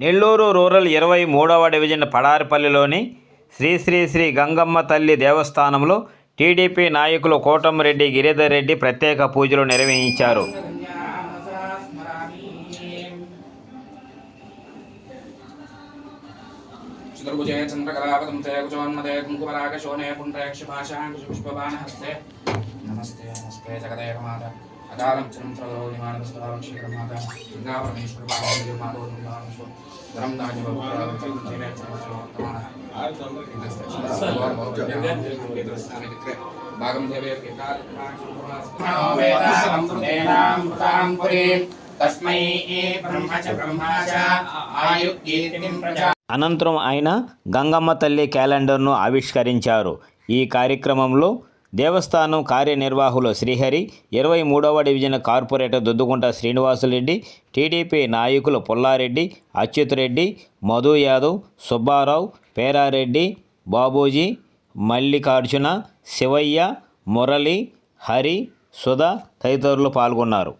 Nellore rural 23వ division పడారిపల్లిలోని Shri Shri Shri Gangamma తల్లి దేవస్థానంలో TDP నాయకులు కోటంరెడ్డి గిరిధర్ రెడ్డి ప్రత్యేక పూజలు నిర్వహించారు. అకాలం చంద్రలో విమానస్థానం శ్రీరమాత గంగా పరమేశ్వర పార్వతీ మాధవ నిర్మాణం ధరం భాగం దేవే తస్మై బ్రహ్మచ ఆయుర్కీర్తిం ప్రజా. అనంతరం ఆయన గంగమ్మ తల్లి క్యాలెండర్ను ఆవిష్కరించారు. ఈ కార్యక్రమంలో దేవస్థానం కార్యనిర్వాహకులు శ్రీహరి, 23వ division corporator Duddukunta Srinivasulareddy, TDP నాయకులు పుల్లారెడ్డి, అచ్యుత్ రెడ్డి, మధు యాదవ్, సుబ్బారావు, పేరారెడ్డి, బాబూజీ, మల్లికార్జున, శివయ్య, మురళి, హరి, సుధా తదితరులు పాల్గొన్నారు.